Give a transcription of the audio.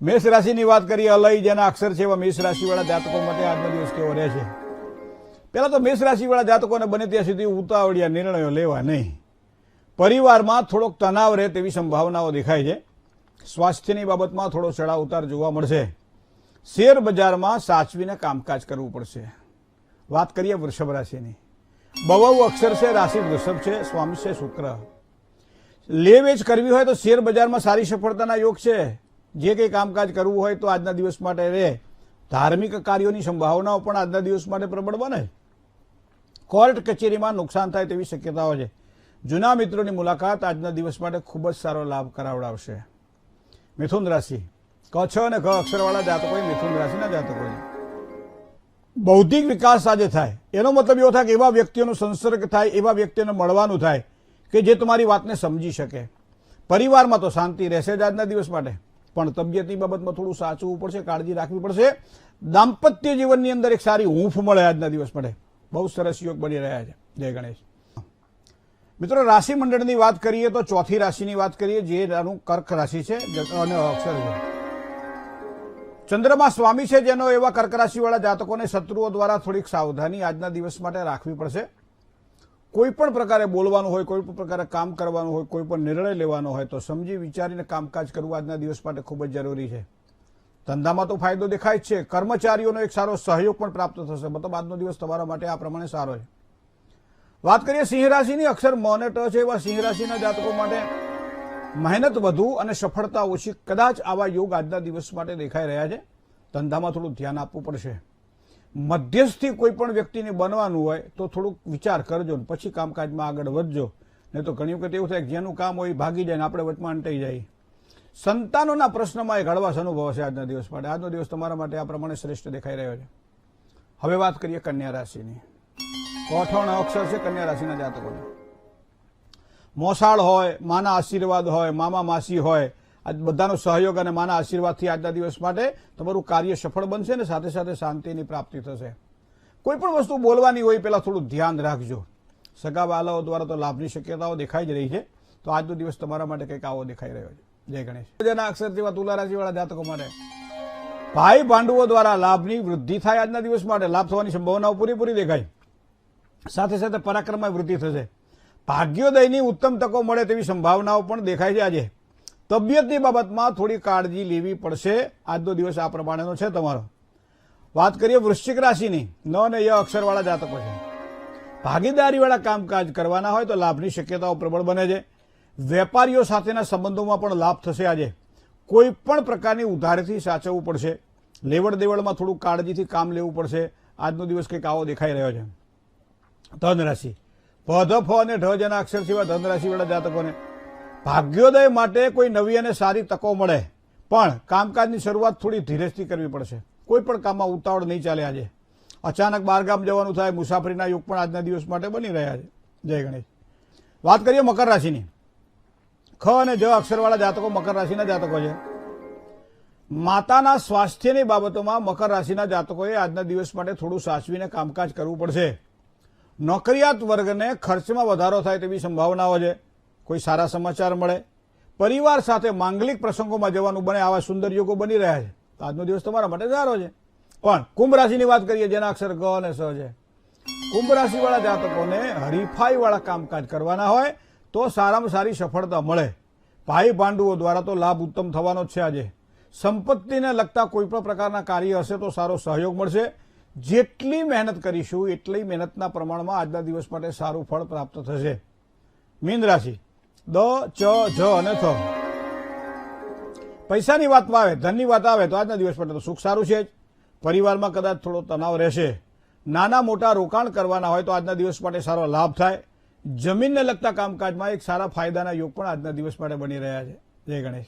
મેષ રાશિની વાત કરીએ, અલય જેના અક્ષર છે એવા મેષ રાશિવાળા જાતકો માટે આજનો દિવસ કેવો રહેશે? પહેલા તો મેષ રાશિવાળા જાતકોને બને ત્યાં સુધી ઉતાવળિયા નિર્ણયો લેવા નહીં. પરિવારમાં થોડોક તણાવ રહે તેવી સંભાવનાઓ દેખાય છે. સ્વાસ્થ્યની બાબતમાં થોડો ચડાવ ઉતાર જોવા મળશે. શેર બજારમાં સાચવીને કામકાજ કરવું પડશે. વાત કરીએ વૃષભ રાશિની. બહુ અક્ષર છે, રાશિ વૃષભ છે, સ્વામી છે શુક્ર. લે વેચ કરવી હોય તો શેર બજારમાં સારી સફળતાના યોગ છે. જે કંઈ કામકાજ કરવું હોય તો આજના દિવસ માટે રહે. ધાર્મિક કાર્યોની સંભાવનાઓ પણ આજના દિવસ માટે પ્રબળ બને. કોર્ટ કચેરીમાં નુકસાન થાય તેવી શક્યતાઓ છે. જૂના મિત્રોની મુલાકાત આજના દિવસ માટે ખૂબ જ સારો લાભ કરાવડાવશે. મિથુન રાશિ. ક છ અને ક અક્ષરવાળા જાતકો મિથુન રાશિના જાતકો છે. બૌદ્ધિક વિકાસ આજે થાય. એનો મતલબ એવો થાય કે એવા વ્યક્તિઓનો સંસર્ગ થાય, એવા વ્યક્તિઓને મળવાનું થાય કે જે તમારી વાતને સમજી શકે. પરિવારમાં તો શાંતિ રહેશે જ આજના દિવસ માટે, પણ તબિયતની બાબતમાં થોડું સાચવવું પડશે, કાળજી રાખવી પડશે. દાંપત્ય જીવનની અંદર એક સારી હૂંફ મળે આજના દિવસ માટે. બહુ સરસ યોગ બની રહ્યા છે. જય ગણેશ. મિત્રો, રાશિ મંડળની વાત કરીએ તો ચોથી રાશિની વાત કરીએ, જે કર્ક રાશિ છે અને અક્ષર છે. ચંદ્રમા સ્વામી છે, જેનો એવા કર્ક રાશિવાળા જાતકોને શત્રુઓ દ્વારા થોડીક સાવધાની આજના દિવસ માટે રાખવી પડશે. કોઈ પણ પ્રકારે બોલવાનું હોય, કોઈ પણ પ્રકારે કામ કરવાનું હોય, કોઈ પણ નિર્ણય લેવાનો હોય તો સમજી વિચારીને કામકાજ કરવું આજના દિવસ માટે ખૂબ જ જરૂરી છે. ધંધામાં તો ફાયદો દેખાય જ છે. કર્મચારીઓનો એક સારો સહયોગ પણ પ્રાપ્ત થશે. મતલબ આજનો દિવસ તમારા માટે આ પ્રમાણે સારો છે. વાત કરીએ સિંહ રાશિની. અક્ષર મ અને ટ છે એવા સિંહ રાશિના જાતકો માટે મહેનત વધુ અને સફળતા ઓછી, કદાચ આવા યોગ આજના દિવસ માટે દેખાઈ રહ્યા છે. ધંધામાં થોડું ધ્યાન આપવું પડશે. મધ્યસ્થી કોઈ પણ વ્યક્તિને બનવાનું હોય તો થોડુંક વિચાર કરજો ને પછી કામકાજમાં આગળ વધજો. નહીં તો ઘણી વખત એવું થાય કે જેનું કામ હોય ભાગી જાય ને આપણે વચમાં અંટાઈ જાય. સંતાનોના પ્રશ્નમાં એક હળવાશ અનુભવ છે આજના દિવસ માટે. આજનો દિવસ તમારા માટે આ પ્રમાણે શ્રેષ્ઠ દેખાઈ રહ્યો છે. હવે વાત કરીએ કન્યા રાશિની. કોઠણ અક્ષર છે કન્યા રાશિના જાતકોને. મોસાળ હોય, માના આશીર્વાદ હોય, મામા માસી હોય, આ બધાનો સહયોગ અને માના આશીર્વાદથી આજના દિવસ માટે તમારું કાર્ય સફળ બનશે ને સાથે સાથે શાંતિની પ્રાપ્તિ થશે. કોઈ પણ વસ્તુ બોલવાની હોય પહેલાં થોડું ધ્યાન રાખજો. સગાવાલાઓ દ્વારા તો લાભની શક્યતાઓ દેખાઈ જ રહી છે. તો આજનો દિવસ તમારા માટે કંઈક આવો દેખાઈ રહ્યો છે. જય ગણેશ. જેના અક્ષર જેવા તુલા રાશિવાળા જાતકો માટે ભાઈ ભાંડુઓ દ્વારા લાભની વૃદ્ધિ થાય. આજના દિવસ માટે લાભ થવાની સંભાવનાઓ પૂરેપૂરી દેખાય. સાથે સાથે પરાક્રમમાં વૃદ્ધિ થશે. ભાગ્યોદયની ઉત્તમ તકો મળે તેવી સંભાવનાઓ પણ દેખાય છે. આજે તબિયતની બાબતમાં થોડી કાળજી લેવી પડશે. આજનો દિવસ આ પ્રમાણેનો છે તમારો. વાત કરીએ વૃશ્ચિક રાશિની. ન અને ય અક્ષરવાળા જાતકો છે. ભાગીદારીવાળા કામકાજ કરવાના હોય તો લાભની શક્યતાઓ પ્રબળ બને છે. વેપારીઓ સાથેના સંબંધોમાં પણ લાભ થશે. આજે કોઈ પણ પ્રકારની ઉધારથી સાચવવું પડશે. લેવડ દેવડમાં થોડું કાળજીથી કામ લેવું પડશે. આજનો દિવસ કંઈક આવો દેખાઈ રહ્યો છે. ધન રાશિ. પ ધ ફ અને ઢ જેના અક્ષર સિવાય ધન રાશિવાળા જાતકોને ભાગ્યોદય માટે કોઈ નવી અને સારી તકો મળે, પણ કામકાજની શરૂઆત થોડી ધીરજથી કરવી પડશે. કોઈ પણ કામમાં ઉતાવળ નહીં ચાલે. આજે અચાનક બહારગામ જવાનું થાય, મુસાફરીના યોગ પણ આજના દિવસ માટે બની રહ્યા છે. જય ગણેશ. વાત કરીએ મકર રાશિની. ખ અને જ અક્ષરવાળા જાતકો મકર રાશિના જાતકો છે. માતાના સ્વાસ્થ્યની બાબતોમાં મકર રાશિના જાતકોએ આજના દિવસ માટે થોડું સાચવીને કામકાજ કરવું પડશે. નોકરિયાત વર્ગને ખર્ચમાં વધારો થાય તેવી સંભાવનાઓ છે. કોઈ સારા સમાચાર મળે. પરિવાર સાથે માંગલિક પ્રસંગોમાં જવાનું બને, આવા સુંદર યોગો બની રહ્યા છે. તો આજનો દિવસ તમારા માટે સારો છે. પણ કુંભ રાશિની વાત કરીએ, જેના અક્ષર ગ અને સ છે. કુંભ રાશિવાળા જાતકોને હરીફાઈવાળા કામકાજ કરવાના હોય તો સારામાં સારી સફળતા મળે. ભાઈ ભાંડુઓ દ્વારા તો લાભ ઉત્તમ થવાનો જ છે. આજે સંપત્તિને લગતા કોઈ પણ પ્રકારના કાર્ય હશે તો સારો સહયોગ મળશે. જેટલી મહેનત કરીશું એટલી મહેનતના પ્રમાણમાં આજના દિવસ માટે સારું ફળ પ્રાપ્ત થશે. મીન રાશિ. દ ચ જ અને થ. પૈસાની વાતમાં આવે, ધનની વાત આવે તો આજના દિવસ માટે તો સુખ સારું છે જ. પરિવારમાં કદાચ થોડો તણાવ રહેશે. નાના મોટા રોકાણ કરવાના હોય તો આજના દિવસ માટે સારો લાભ થાય. જમીનને લગતા કામકાજમાં એક સારા ફાયદાના યોગ પણ આજના દિવસ માટે બની રહ્યા છે. જય ગણેશ.